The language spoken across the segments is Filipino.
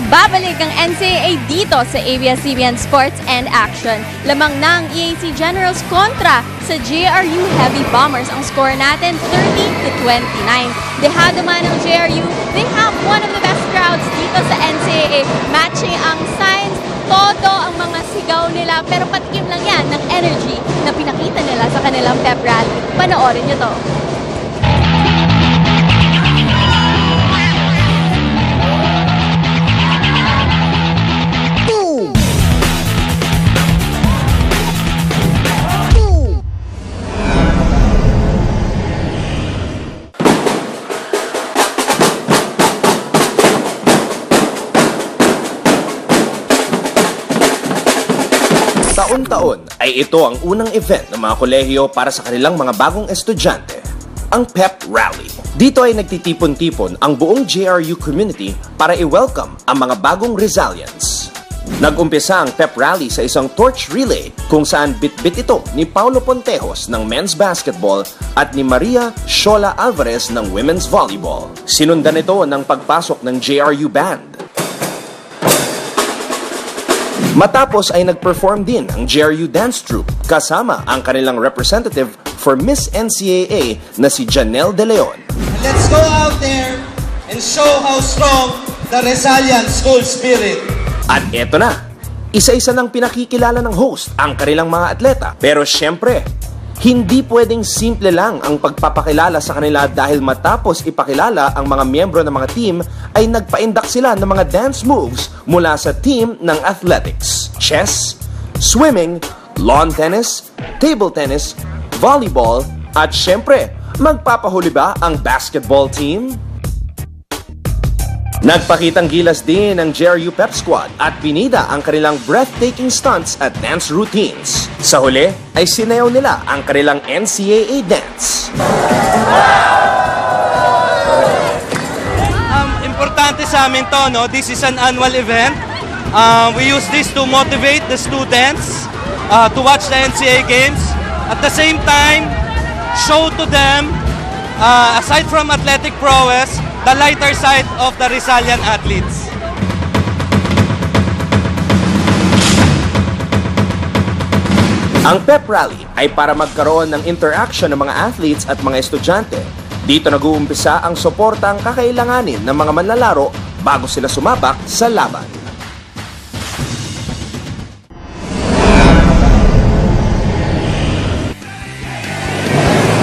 Nagbabalik ang NCAA dito sa ABS-CBN Sports and Action. Lamang ng EAC Generals kontra sa JRU Heavy Bombers. Ang score natin 30-29. Dehado man ng JRU, they have one of the best crowds dito sa NCAA. Matching ang signs, todo ang mga sigaw nila, pero patikim lang yan ng energy na pinakita nila sa kanilang pep rally. Panoorin nyo to. Taon-taon ay ito ang unang event ng mga kolehiyo para sa kanilang mga bagong estudyante, ang Pep Rally. Dito ay nagtitipon-tipon ang buong JRU community para i-welcome ang mga bagong Rizalians. Nag-umpisa ang Pep Rally sa isang torch relay kung saan bit-bit ito ni Paulo Pontejos ng men's basketball at ni Maria Shola Alvarez ng women's volleyball. Sinundan ito ng pagpasok ng JRU band. Matapos ay nag-perform din ang JRU Dance Troupe kasama ang kanilang representative for Miss NCAA na si Janelle De Leon. Let's go out there and show how strong the Rizalian school spirit. At eto na, isa-isa ng pinakikilala ng host ang kanilang mga atleta. Pero syempre, hindi pwedeng simple lang ang pagpapakilala sa kanila dahil matapos ipakilala ang mga miyembro ng mga team ay nagpaindak sila ng mga dance moves mula sa team ng athletics, chess, swimming, lawn tennis, table tennis, volleyball, at syempre, magpapahuli ba ang basketball team? Nagpakitang gilas din ang JRU Pep Squad at pinida ang kanilang breathtaking stunts at dance routines. Sa huli ay sinayaw nila ang kanilang NCAA dance. Importante sa amin to, no? This is an annual event. We use this to motivate the students to watch the NCAA games. At the same time, show to them, aside from athletic prowess, the lighter side of the Rizalian athletes. Ang Pep Rally ay para magkaroon ng interaction ng mga athletes at mga estudyante. Dito nag-uumpisa ang suportang kakailanganin ng mga manlalaro bago sila sumabak sa laban.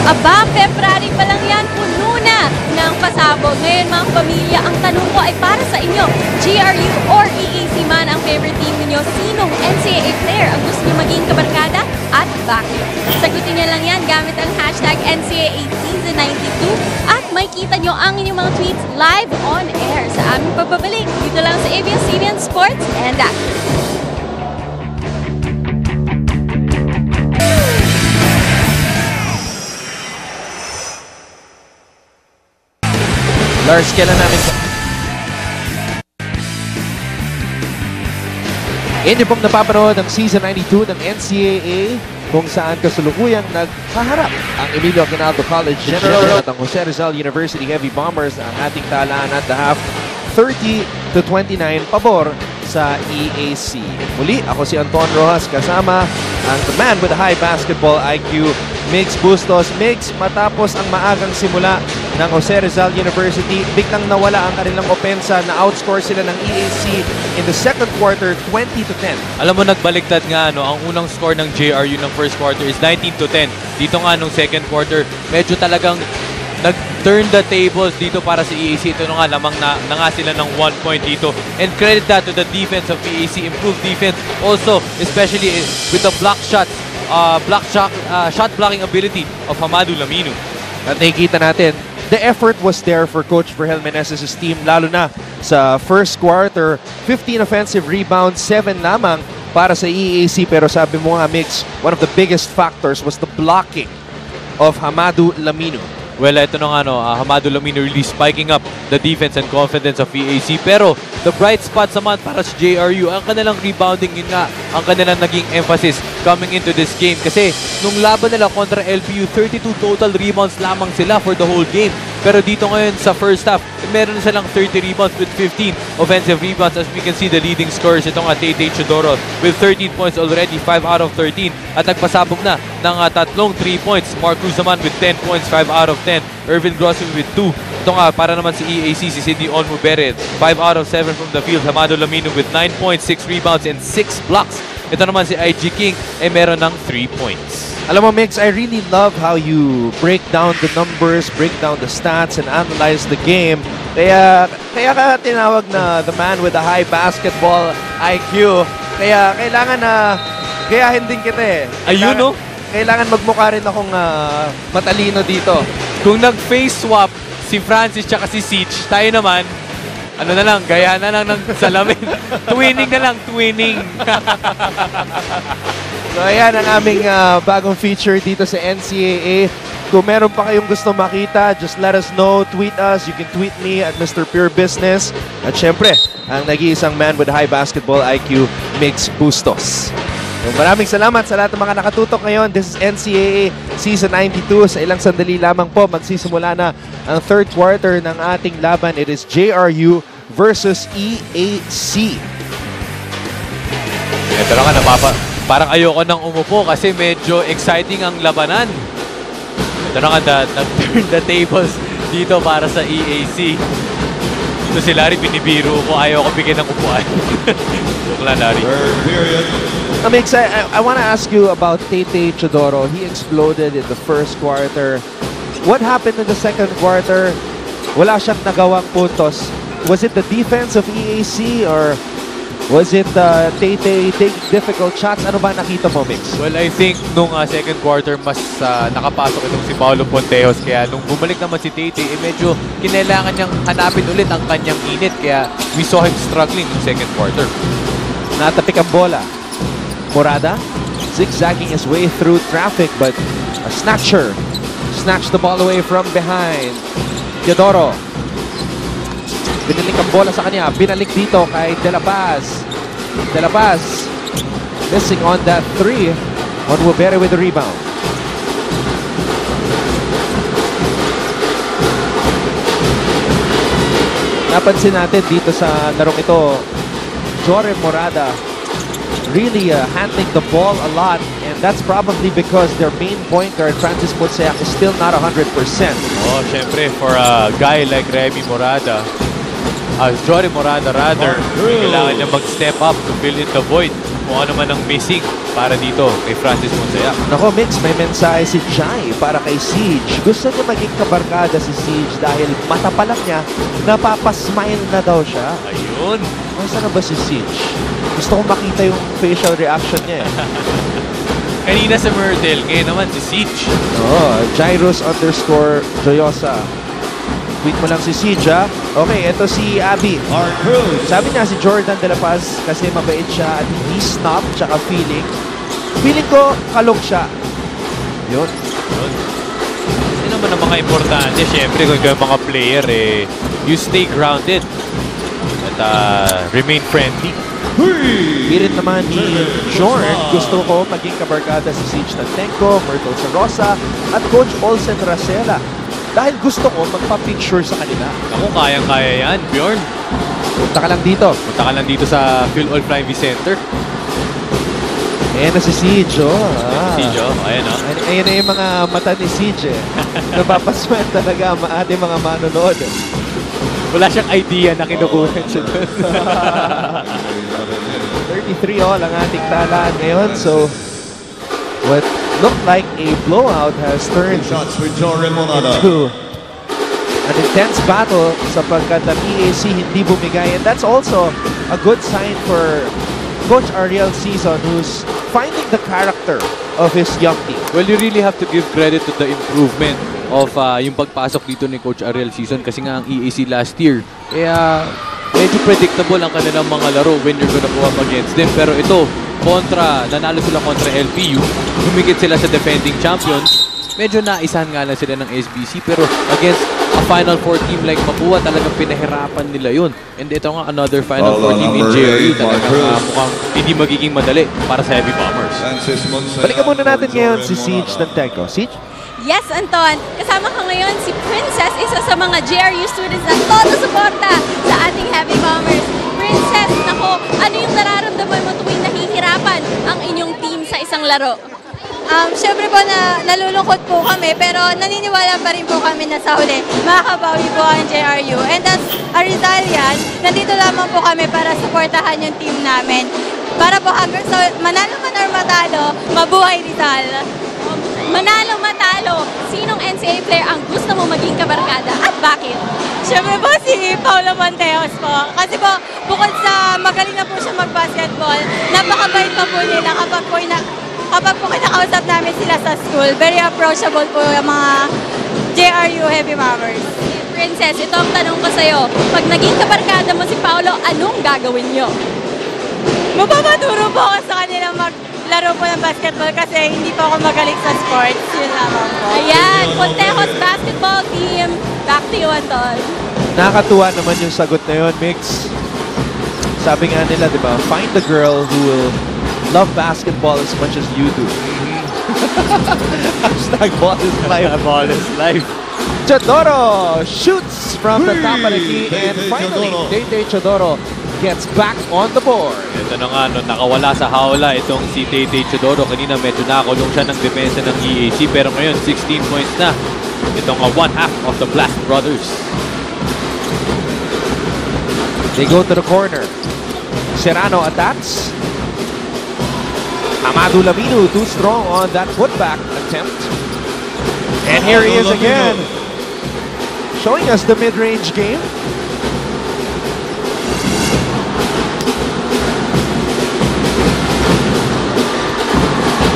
Aba, Pep Rally pa lang yan, puno na ng pasabog. Ngayon mga pamilya, ang tanong ko ay para sa inyo, GRU or EAC man ang favorite team ninyo, sinong NCAA player ang gusto niyo maging kabarkada at bakit? Sagutin niyo lang yan gamit ang hashtag NCAA Season 92 at makikita niyo ang inyong mga tweets live on air sa aming pagbabalik dito lang sa ABS-CBN Sports and Action. Lars, kailan namin... Inyo pong napapanood ang Season 92 ng NCAA kung saan kasulukuyang nagkaharap ang Emilio Aguinaldo College General at ang Jose Rizal University Heavy Bombers. Ang ating talaan at the half 30-29 pabor sa EAC. Muli, ako si Anton Rojas kasama ang the man with a high basketball IQ, Migs Bustos. Migs, matapos ang maagang simula ng Jose Rizal University, biglang nawala ang kanilang opensa na outscore sila ng EAC in the second quarter 20-10. Alam mo, nagbaliktad nga, ang unang score ng JRU ng first quarter is 19-10. Dito nga nung second quarter, medyo talagang nag-turn the tables dito para sa EAC. Ito nga, lamang na nga sila ng 1 point dito. And credit that to the defense of EAC, improved defense. Also, especially with the shot blocking ability of Hamadou Laminu. At nakikita natin, the effort was there for Coach Vergel Meneses' team, lalo na sa first quarter. 15 offensive rebounds, 7 lamang para sa EAC. Pero sabi mo nga, Mix, one of the biggest factors was the blocking of Hamadou Laminu. Well, ito na nga, Hamadou Laminu really spiking up the defense and confidence of EAC. Pero the bright spot naman para sa JRU, ang kanilang rebounding, yun nga, ang kanilang naging emphasis coming into this game. Kasi nung laban nila kontra LPU, 32 total rebounds lamang sila for the whole game. Pero dito ngayon sa first half, meron silang 30 rebounds with 15 offensive rebounds. As we can see, the leading scorers, ito nga Tay Chodoro with 13 points already, 5 out of 13. At nagpasabog na ng tatlong 3 points. Mark Cruz naman with 10 points, 5 out of 10. Irvin Grosso with 2. Ito nga, para naman si EAC, si Sidney Onmuberet, 5 out of 7 from the field. Hamado Lamino with 9 points, 6 rebounds, and 6 blocks. Ito naman si IG King, meron ng 3 points. Alam mo, Mix, I really love how you break down the numbers, break down the stats, and analyze the game. Kaya ka tinawag na the man with the high basketball IQ. Kaya kailangan na gayahin din kita eh. Ayun, no? Kailangan magmukha rin akong matalino dito. Kung nag-face swap si Francis tsaka si Siege, tayo naman, ano na lang, gaya na lang ng salamin. Twinning na lang, twinning. So ayan ang aming bagong feature dito sa NCAA. Kung meron pa kayong gusto makita, just let us know. Tweet us. You can tweet me at Mr. Pure Business. At syempre, ang nag-iisang man with high basketball IQ, Mix Bustos. So, maraming salamat sa lahat ng mga nakatutok ngayon. This is NCAA Season 92. Sa ilang sandali lamang po, magsisimula na ang third quarter ng ating laban. It is JRU versus EAC. Ito lang nga, parang ayoko nang umupo kasi medyo exciting ang labanan. Ito na nga, nag-turn the tables dito para sa EAC. Ito si Larry, binibiro ko. Ayaw ko bigyan ng upuan. Joke lang, Larry. Mix, I want to ask you about Tay Chodoro. He exploded in the first quarter. What happened in the second quarter? Wala siyang nagawang puntos. Was it the defense of EAC or was it Tay taking difficult shots? Ano ba nakita mo, Mix? Well, I think nung second quarter, mas nakapasok itong si Paolo Ponteos. Kaya nung bumalik naman si Tay, medyo kinailangan niyang hanapin ulit ang kanyang init. Kaya we saw him struggling nung second quarter. Natapik ang bola. Morada zigzagging his way through traffic, but a snatcher snatched the ball away from behind. Chodoro. Binalik ang bola sa kanya. Binalik dito kay De La Paz. De La Paz missing on that three. Onmuberet with the rebound. Napansin natin dito sa larong ito, Jory Morada really handling the ball a lot, and that's probably because their main point guard, Francis Motsayak, is still not 100%. Oh, syempre, for a guy like Remy Morada, Jory Morada rather, kailangan niya mag-step up to fill in the void kung ano man ang missing para dito kay Francis Motsayak. Nako, Mix, may mensahe si Jai para kay Siege. Gusto niya maging kabarkada si Siege dahil mata pa lang niya, napapasmile na daw siya. Ayun. Nasaan na ba si Siege? Gusto kong makita yung facial reaction niya eh. Kanina sa Myrtle, ngayon naman si Siege. Jairus_Joyosa. Tweet mo lang si Siege, ha? Okay, ito si Abby. Sabi niya si Jordan De La Paz kasi mabait siya at hindi snob tsaka feeling. Feeling ko, kalog siya. Yun. Hindi naman ang mga importante. Siyempre, kung kayo mga player, you stay grounded at remain friendly. Pilit naman ni Jorn. Gusto ko maging kabarkada si Siege Tantenko, Myrtle Sarosa, at Coach Olsen Racela. Dahil gusto ko magpa-picture sa kanila. Ako, kayang-kaya yan, Bjorn. Punta ka lang dito. Punta ka lang dito sa Phil-Ol Flyway Center. Ayan na si Siege, Siege, ayan, Ayan na yung mga mata ni Siege, Napapaswet talaga ang ating mga manonood. Wala siyang idea na kinukunan siya doon. 33 all ang ating talaan ngayon. So, what looked like a blowout has turned into an intense battle sapagkat ang EAC hindi bumigay. And that's also a good sign for Coach Ariel Season, who's finding the character of his young team. Well, you really have to give credit to the improvement of yung pagpasok dito ni Coach Ariel Season kasi nga ang EAC last year, medyo predictable ang kanilang mga laro when you're gonna go up against them. Pero ito, nanalo sila kontra LPU, humigit sila sa defending champions. Medyo naisahan nga lang sila ng SBC, pero against a Final Four team like Mapua, talagang pinahirapan nila yun. And ito nga, another Final Four team in JRU, talagang mukhang hindi magiging madali para sa Heavy Bombers. Balikan muna natin ngayon si Siege Tantenko. Siege? Yes, Anton. Kasama ka ngayon si Princess, isa sa mga GRU students na todo suporta sa ating Heavy Bombers. Princess, nako, ano yung nararamdaman mo tuwing nahihirapan ang inyong team sa isang laro? Siyempre po nalulungkot po kami pero naniniwala pa rin po kami na sa huli makakabawi po ang JRU. And as a Rizalian, nandito lamang po kami para suportahan yung team namin. Para po so, manalo man or matalo, mabuhay Rizal. Manalo, matalo, sinong NCAA player ang gusto mo maging kabarkada at bakit? Siyempre po si Paolo Monteos po. Kasi po, bukod sa magaling na po siya mag-basketball, napakabait pa po nila kapag po kinakausap namin sila sa school. Very approachable po yung mga JRU Heavy Bombers. Princess, ito ang tanong ko sa'yo. Pag naging kabarkada mo si Paolo, anong gagawin nyo? Magpapaturo po ako sa kanila maglaro po ng basketball kasi hindi po ako magaling sa sports. Yun lamang po. Ayan, Pontejos basketball team. Back to you, Anton. Nakakatuwa naman yung sagot na yun, Mix. Sabi nga nila, di ba, find the girl who will love basketball as much as you do. Hashtag ball is life. Ball is life. Chodoro shoots from the top of the key and finally, Tay Chodoro gets back on the board. Ito na nga, no, nakawala sa hawla itong si Tay Chodoro. Kanina medyo nakakulong siya ng depensa ng EAC pero ngayon 16 points na. Itong one half of the Blast Brothers. They go to the corner. Serrano attacks. Amadou Laminu too strong on that putback attempt. And here he is again, showing us the mid-range game.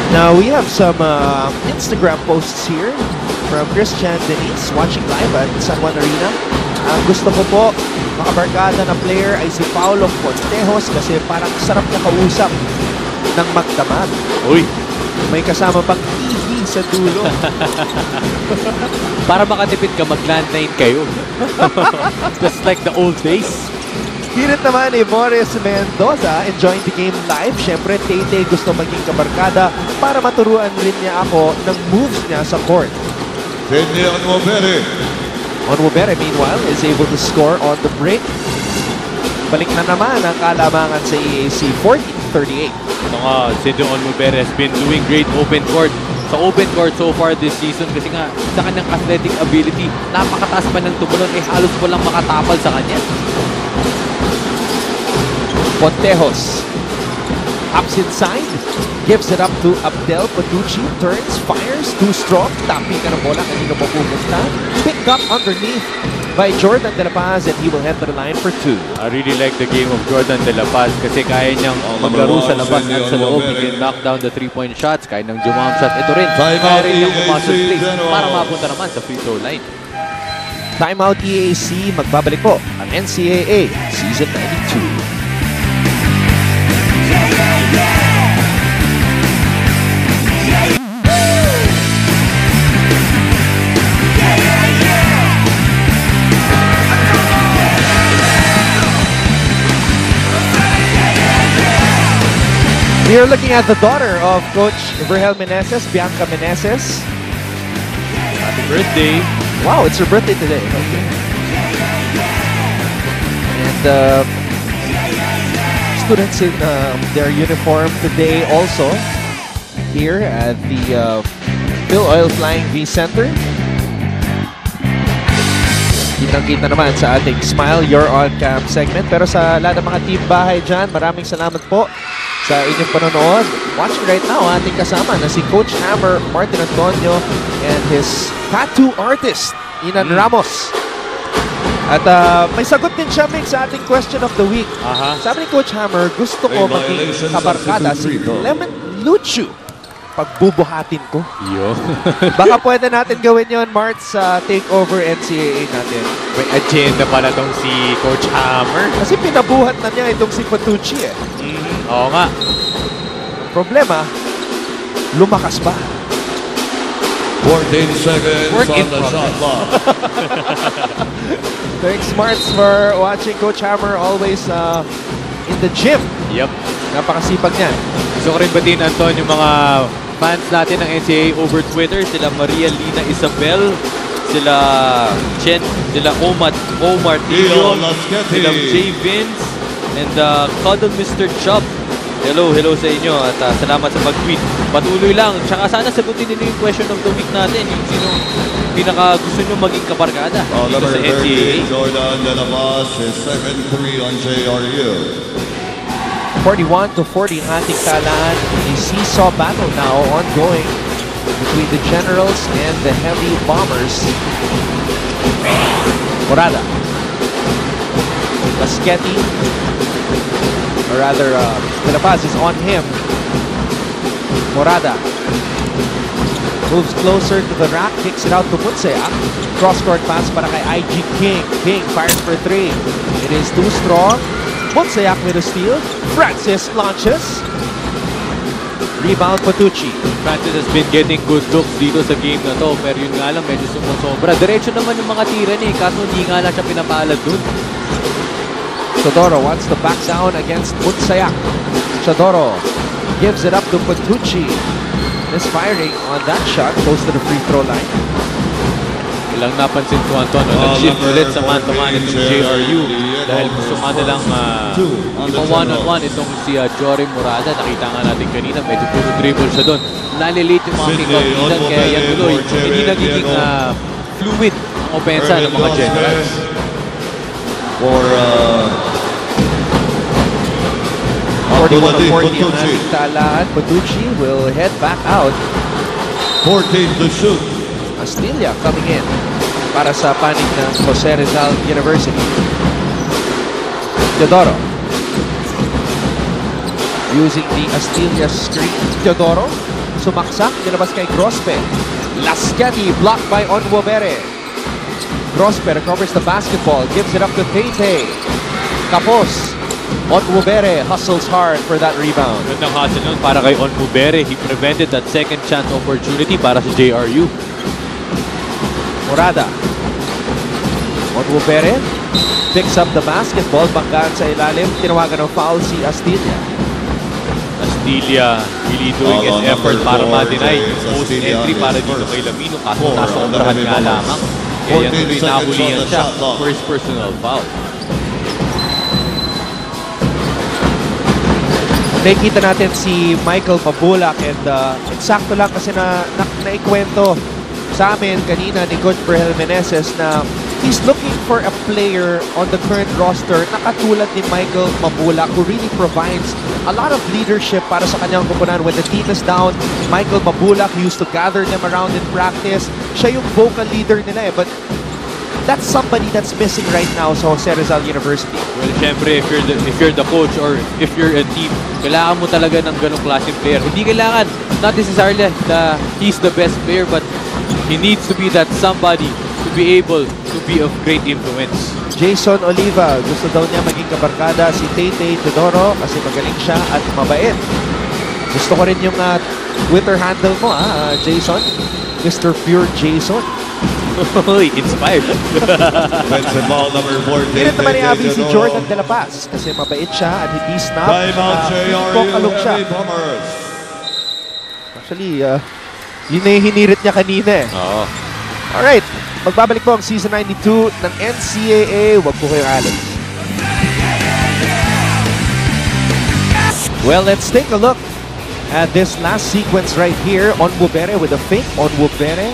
Now we have some Instagram posts here from Christian Denise watching live at San Juan Arena. Ang gusto ko po, makabarkada na player ay si Paolo Pontejos kasi parang sarap na kausap ng magdamag. Uy! May kasama pang TV sa dulo. Para makatipid ka, mag-landline kayo. Just like the old days. Pilit naman ni Boris Mendoza enjoying the game live. Siyempre, Tay gusto maging kabarkada para maturuan rin niya ako ng moves niya sa court. Onwubere, meanwhile, is able to score on the break. Balik na naman ang kalamangan sa EAC, 40-38. Ito nga, Cedric Onwubere has been doing great open court. Sa open court so far this season kasi nga sa kanyang athletic ability, napakataas pa ng tumalon, halos walang makatapal sa kanya. Pontejos ups inside, gives it up to Abdel Patucci, turns, fires, too strong, tapping ka ng bola, kanino mo pupunta. Picked up underneath by Jordan De La Paz and he will head to the line for two. I really like the game of Jordan De La Paz kasi kaya niyang maglaro sa labas at sa loob. He can knock down the 3-point shots, kaya ng jump shot. Ito rin, kaya rin niyang pumasok place para mapunta naman sa free throw line. Timeout EAC, magbabalik po ang NCAA Season 92. We are looking at the daughter of Coach Vergel Meneses, Bianca Meneses. Happy birthday! Wow, it's her birthday today. Okay. And students in their uniform today also here at the Phil Oil Flying V Center. Kitang-kita naman sa ating Smile Your On Cam segment. Pero sa lahat ng mga team bahay dyan, maraming salamat po sa inyong panonood. Watching right now, ating kasama na si Coach Hammer, Martin Antonio, and his tattoo artist, Inan Ramos. At may sagot din siya, Mick, sa ating question of the week. Sabi ni Coach Hammer, gusto ko maging kabarkada si Clement Luchu. Pagbubuhatin ko. Baka pwede natin gawin yon Mart, sa takeover NCAA natin. May agenda pala tong si Coach Hammer. Kasi pinabuhat na niya itong si Patucci eh. Oo nga. Problema, lumakas pa. 14 seconds Work in on the shot clock. Thanks, Smarts, for watching Coach Hammer. Always in the gym. Yep. Napakasipag niyan. Gusto ko rin batiin, Anton, yung mga fans natin ng NCAA over Twitter, sila Maria Lina Isabel, sila Chen, sila Omar Tilio, sila J. Vince, and Cuddle Mr. Chubb. Hello sa inyo at salamat sa pag-tweet. Patuloy lang. Tsaka sana sagutin nyo yung question of the week natin. Yung sino pinaka gusto nyo maging kabarkada dito sa NCAA. Jordan de la Paz, his second 3 on JRU. 41-40 ang ating talaan. A seesaw battle now ongoing between the Generals and the Heavy Bombers. Morada. Lasqueti. Or rather, De La Paz is on him. Morada moves closer to the rack, kicks it out to Mutseak. Cross-court pass para kay IG King. King fires for 3. It is too strong. Mutseak with a steal. Francis launches. Rebound Patucci. Francis has been getting good looks dito sa game na to, pero yun nga lang medyo sumusobra. Diretso naman yung mga tira niya, kaso hindi nga lang siya pinapalad dun. Chodoro wants to back down against Mutseak. Chodoro gives it up to Patucci. Misfiring on that shot, close to the free throw line. Ilang napansin ko, Anton, nag-shift ulit sa man-to-man itong JRU dahil gusto nga nilang one-on-one itong si Jory Morada. Nakita nga natin kanina, medyo puro dribble siya doon. Nalilate yung mga kick-off nilan, kaya yan tuloy, hindi nagiging fluid ang opensa ng mga Generals. For 41-40 ang ating talaan. Patucci will head back out. 14 to shoot. Astilla coming in para sa panig ng Jose Rizal University. Teodoro using the Astilla screen. Teodoro sumaksak, nilabas kay Grospe. Lasqueti blocked by Onwobere. Grospe recovers the basketball, gives it up to Tete. Capos. Onwobere hustles hard for that rebound. Gandang hustle nun para kay Onwobere. He prevented that second chance opportunity para sa JRU. Morada. Onwobere picks up the basketball. Banggaan sa ilalim. Tinawagan ng foul si Astilla. Astilla really doing his effort para ma-deny post-entry para dito kay Lamino. Kaso nasobrahan nga lamang. Kaya yan tuloy nahulihan siya for his personal foul. Nakikita natin si Michael Mabulak and eksakto lang kasi naikwento sa amin kanina ni Coach Berhel Meneses na he's looking for a player on the current roster na katulad ni Michael Mabulak who really provides a lot of leadership para sa kanyang koponan. When the team is down, Michael Mabulak used to gather them around in practice. Siya yung vocal leader nila but that's somebody that's missing right now sa Jose Rizal University. Well, syempre, if you're the coach or if you're a team, kailangan mo talaga ng ganong klaseng player. Hindi kailangan, not necessarily he's the best player, but he needs to be that somebody to be able to be of great influence. Jason Oliva, gusto daw niya maging kabarkada si Tete Teodoro kasi magaling siya at mabait. Gusto ko rin yung Twitter handle mo, Jason. Mr. Pure Jason. Inspired. Defensive ball number 14. Hindi naman ni si Jordan De La Paz kasi mabait siya at hindi snap. Timeout JRU siya. Heavy Bombers. Actually, yun na yung hinirit niya kanina eh. Oo. Alright, magbabalik po ang Season 92 ng NCAA. Huwag po kayong alis. Well, let's take a look at this last sequence right here. Onwobere with a fake. Onwobere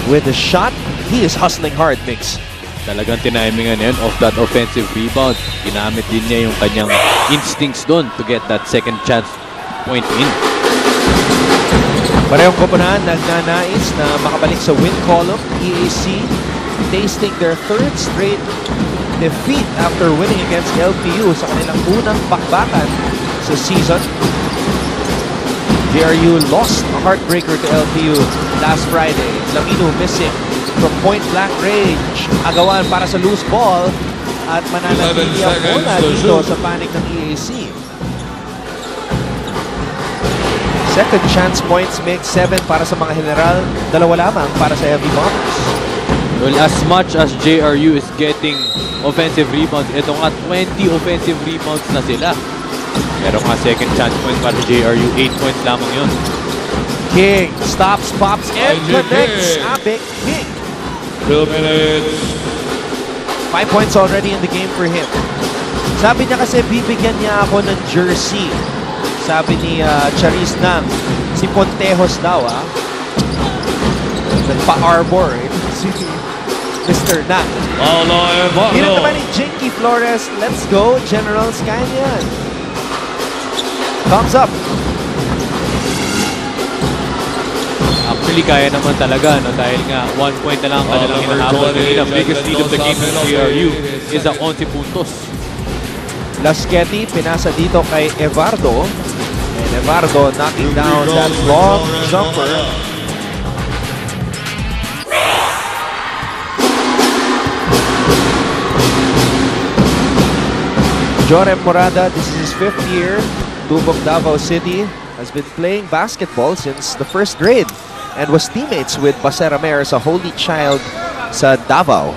with a shot. He is hustling hard, Mix. Talagang tinimingan yan off that offensive rebound. Ginamit din niya yung kanyang instincts doon to get that second chance point in. Parehong koponan nagnanais na makabalik sa win column. EAC tasting their third straight defeat after winning against LPU sa kanilang unang bakbakan sa season. JRU lost a heartbreaker to LPU last Friday. Lamino missing from point-blank range. Agawan para sa loose ball at mananatili ang bola dito sa panig ng EAC. Second chance points make 7 para sa mga General. 2 lamang para sa Heavy Bombers. Well, as much as JRU is getting offensive rebounds, ito nga 20 offensive rebounds na sila. Pero nga second chance point para JRU, 8 points lamang yun. King stops, pops, and connects. Abe King. 2 minutes. 5 points already in the game for him. Sabi niya kasi bibigyan niya ako ng jersey. Sabi ni Charis Nang, si Pontejos daw nagpa-arbor si Mr. Nang. Dito naman ni Jinky Flores. Let's go, General Scanyan. Thumbs up. Actually, kaya naman talaga, no? Dahil nga 1 point na lang ang kanilang hinahabol. The biggest lead of the game ng JRU is ang 11 puntos. Lasqueti, pinasa dito kay Evardo. And Evardo knocking down that long jumper. Jorem Morada, this is his 5th year. Tubog Davao City, has been playing basketball since the 1st grade and was teammates with Basera Mayor sa Holy Child sa Davao.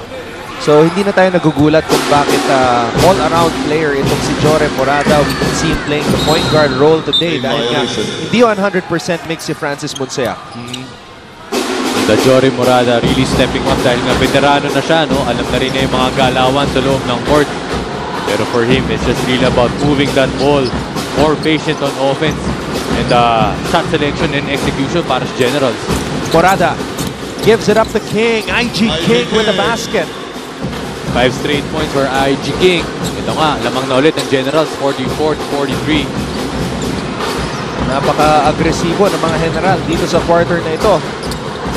So hindi na tayo nagugulat kung bakit all-around player itong si Jorem Morada. We can see him playing the point guard role today dahil nga hindi 100% mix si Francis Munseak. The Jorem Morada really stepping up dahil nga veterano na siya, no? Alam na rin niya yung mga galawan sa loob ng court. Pero for him, it's just really about moving that ball, more patient on offense, and shot selection and execution para sa Generals. Morada gives it up to King. IG King with the basket. 5 straight points for IG King. Ito nga, lamang na ulit ng Generals, 44-43. Napaka-agresibo ng mga General dito sa quarter na ito.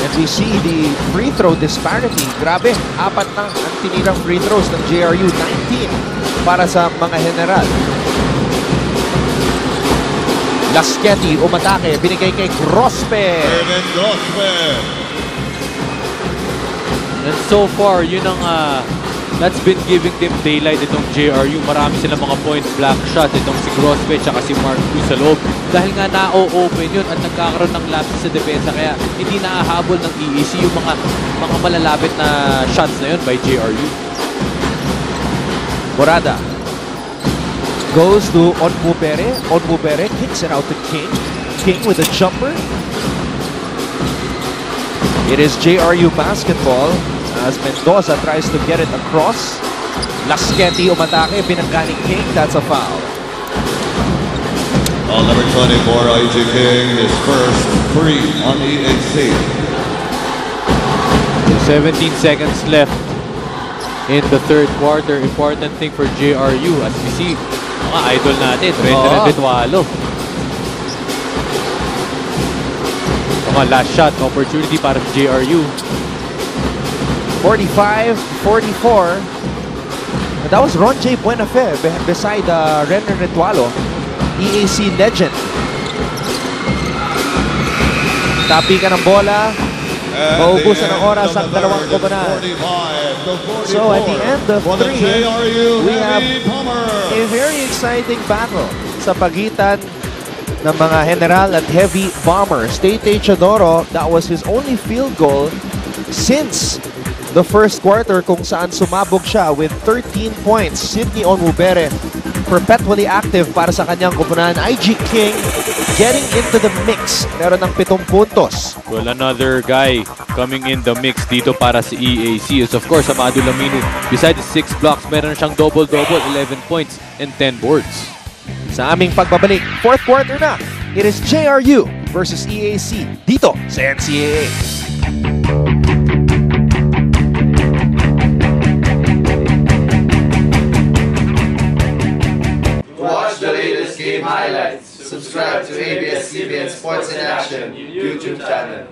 And we see the free throw disparity. Grabe, 4 na ang tinirang free throws ng JRU. 19 para sa mga General. Lasqueti, umatake, binigay kay Grospe. And so far, yun ang that's been giving them daylight itong JRU. Marami silang mga point blank shot itong si Grospe at si Mark Cruz sa loob. Dahil nga na-open yun at nagkakaroon ng lapis sa depensa kaya hindi naahabol ng EAC yung mga malalapit na shots na yun by JRU. Morada goes to Onmubere. Onmubere kicks it out to King. King with a jumper. It is JRU basketball as Mendoza tries to get it across. Lasqueti umatake, binangga ni King. That's a foul. Number 24, IG King, his first free on EAC. 17 seconds left in the 3rd quarter. Important thing for JRU as we see mga idol natin, Render Retualo. Mga last shot opportunity para sa JRU. 45-44. That was Ron J. Buenafe beside Render Retualo, EAC legend. Tapi ka ng bola. Maubusan ng oras ang dalawang koponan. So at the end of 3, we have a very exciting battle sa pagitan ng mga General at Heavy Bombers. Tate Chadoro, that was his only field goal since the 1st quarter kung saan sumabog siya with 13 points. Sidney Onmubere perpetually active para sa kanyang koponan. IG King getting into the mix. Meron ng 7 puntos. Well, another guy coming in the mix dito para sa EAC is of course Amado Laminu. Besides 6 blocks, meron siyang double-double, 11 points and 10 boards. Sa aming pagbabalik, 4th quarter na. It is JRU versus EAC dito sa NCAA. Watch the latest game highlights. Subscribe to ABS-CBN Sports in Action YouTube channel.